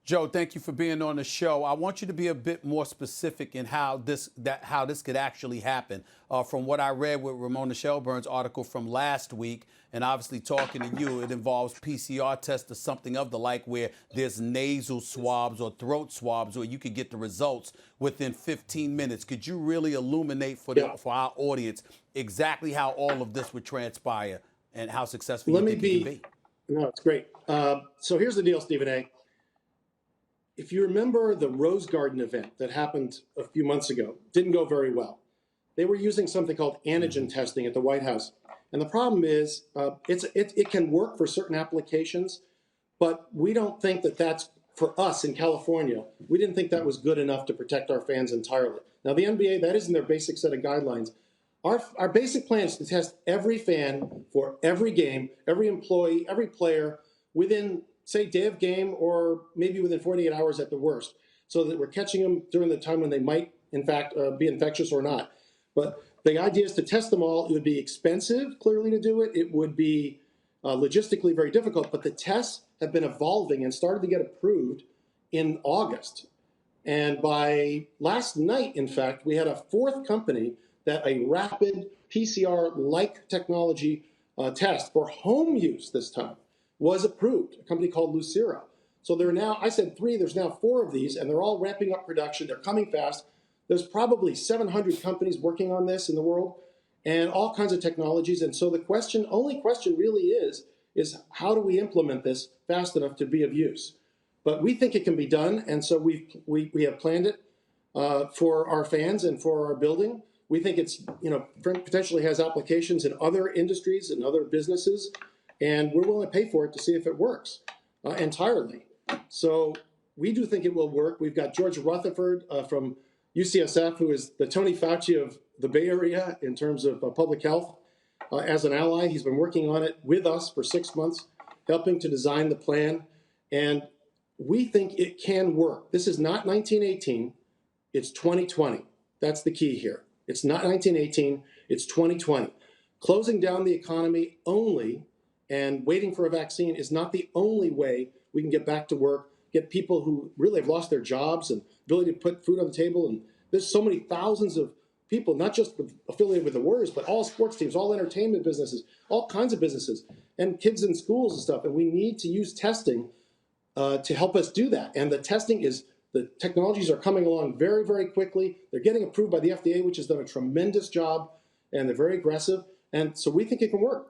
Joe, thank you for being on the show. I want you to be a bit more specific in how this could actually happen. From what I read with Ramona Shelburne's article from last week, and obviously talking to you, it involves PCR tests or something of the like, where there's nasal swabs or throat swabs, where you could get the results within 15 minutes. Could you really illuminate for our audience exactly how all of this would transpire and how successful you think it can be? No, it's great. So here's the deal, Stephen A. If you remember the Rose Garden event that happened a few months ago, didn't go very well. They were using something called antigen testing at the White House. And the problem is it can work for certain applications, but we don't think that that's, for us in California, we didn't think that was good enough to protect our fans entirely. Now, the NBA, that isn't their basic set of guidelines. Our basic plan is to test every fan for every game, every employee, every player within, say, day of game or maybe within 48 hours at the worst, so that we're catching them during the time when they might, in fact, be infectious or not. But the idea is to test them all. It would be expensive, clearly, to do it. It would be logistically very difficult. But the tests have been evolving and started to get approved in August. And by last night, in fact, we had a fourth company that a rapid PCR-like technology test for home use this time was approved, a company called Lucira. So there are now, I said 3, there's now 4 of these, and they're all ramping up production. They're coming fast. There's probably 700 companies working on this in the world and all kinds of technologies. And so the only question really is how do we implement this fast enough to be of use? But we think it can be done, and so we have planned it for our fans and for our building. We think it's, potentially has applications in other industries and other businesses, and we're willing to pay for it to see if it works entirely. So we do think it will work. We've got George Rutherford from UCSF, who is the Tony Fauci of the Bay Area in terms of public health, as an ally. He's been working on it with us for 6 months, helping to design the plan, and we think it can work. This is not 1918, it's 2020. That's the key here. It's not 1918, it's 2020. Closing down the economy only and waiting for a vaccine is not the only way we can get back to work, get people who really have lost their jobs and ability to put food on the table. And there's so many thousands of people, not just affiliated with the Warriors, but all sports teams, all entertainment businesses, all kinds of businesses, and kids in schools and stuff. And we need to use testing to help us do that. And the technologies are coming along very, very quickly. They're getting approved by the FDA, which has done a tremendous job, and they're very aggressive. And so we think it can work.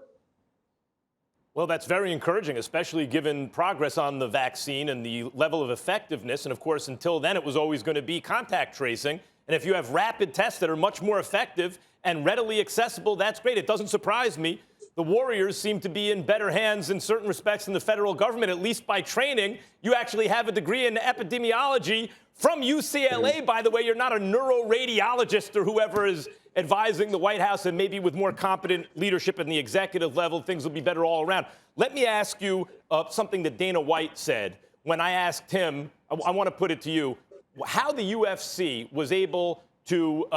Well, that's very encouraging, especially given progress on the vaccine and the level of effectiveness. And of course, until then, it was always going to be contact tracing. And if you have rapid tests that are much more effective and readily accessible, that's great. It doesn't surprise me. The Warriors seem to be in better hands in certain respects than the federal government, at least by training. You actually have a degree in epidemiology from UCLA, by the way. You're not a neuroradiologist or whoever is advising the White House, and maybe with more competent leadership in the executive level, things will be better all around. Let me ask you something that Dana White said when I asked him, I want to put it to you, how the UFC was able to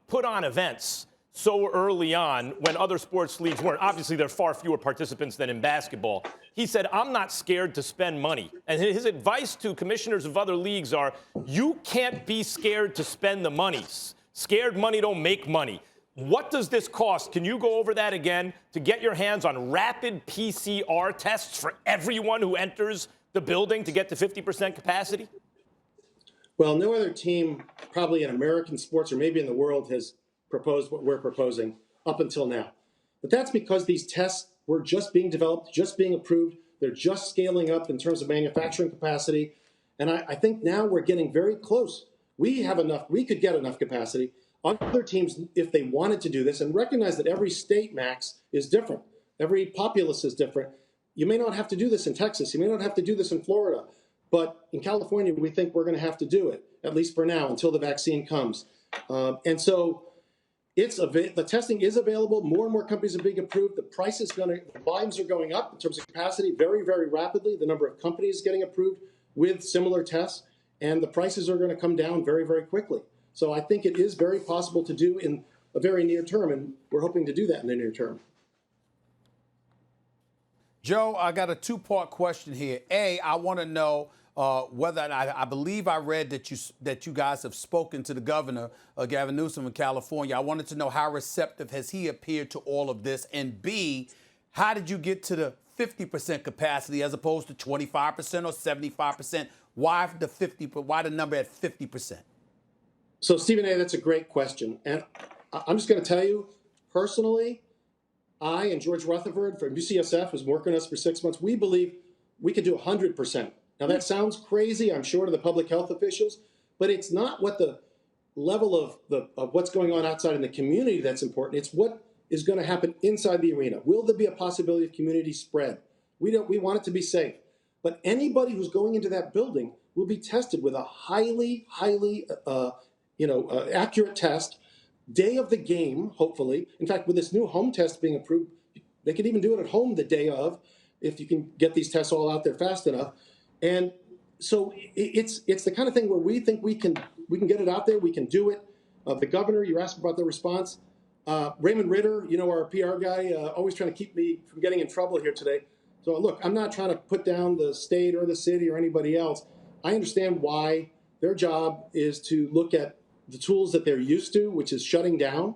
put on events so early on when other sports leagues weren't. Obviously, there are far fewer participants than in basketball. He said, I'm not scared to spend money. And his advice to commissioners of other leagues are, you can't be scared to spend the money. Scared money don't make money. What does this cost? Can you go over that again to get your hands on rapid PCR tests for everyone who enters the building to get to 50% capacity? Well, no other team probably in American sports or maybe in the world has proposed what we're proposing up until now. But that's because these tests were just being developed, just being approved. They're just scaling up in terms of manufacturing capacity. And I think now we're getting very close. We could get enough capacity. Other teams, if they wanted to do this, and recognize that every state, Max, is different. Every populace is different. You may not have to do this in Texas. You may not have to do this in Florida. But in California, we think we're going to have to do it, at least for now, until the vaccine comes. And so the testing is available. More and more companies are being approved. The volumes are going up in terms of capacity very, very rapidly. The number of companies getting approved with similar tests, and the prices are going to come down very, very quickly. So I think it is very possible to do in a very near term, and we're hoping to do that in the near term. Joe, I got a 2-part question here. A, I want to know whether I believe I read that you guys have spoken to the governor, Gavin Newsom in California. I wanted to know how receptive has he appeared to all of this, and B, how did you get to the 50% capacity as opposed to 25% or 75%? Why the 50? Why the number at 50%? So, Stephen A., that's a great question. And I'm just going to tell you, personally, I and George Rutherford from UCSF, who's working with us for 6 months, we believe we could do 100%. Now, that sounds crazy, I'm sure, to the public health officials, but it's not what the level of what's going on outside in the community that's important. It's what is going to happen inside the arena. Will there be a possibility of community spread? We want it to be safe. But anybody who's going into that building will be tested with a highly accurate test, day of the game, hopefully. In fact, with this new home test being approved, they can even do it at home the day of, if you can get these tests all out there fast enough. And so it's the kind of thing where we think we can get it out there, we can do it. The governor, you asked about the response. Raymond Ritter, our PR guy, always trying to keep me from getting in trouble here today. So look, I'm not trying to put down the state or the city or anybody else. I understand why their job is to look at the tools that they're used to, which is shutting down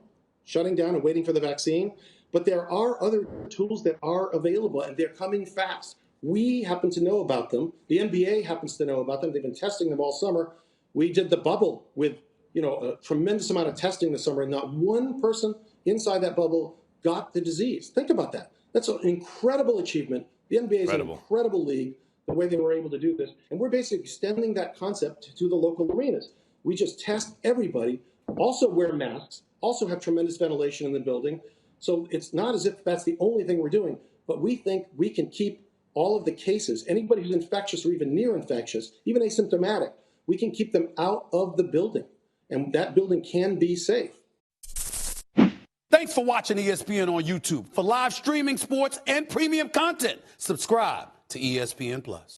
and waiting for the vaccine. But there are other tools that are available, and they're coming fast. We happen to know about them. The NBA happens to know about them. They've been testing them all summer. We did the bubble with, a tremendous amount of testing this summer, and not one person inside that bubble got the disease. Think about that. That's an incredible achievement. The NBA is an incredible league, the way they were able to do this. And we're basically extending that concept to the local arenas. We just test everybody, also wear masks, also have tremendous ventilation in the building. So it's not as if that's the only thing we're doing, but we think we can keep all of the cases, anybody who's infectious or even near infectious, even asymptomatic, we can keep them out of the building. And that building can be safe. Thanks for watching ESPN on YouTube. For live streaming, sports, and premium content, subscribe to ESPN+.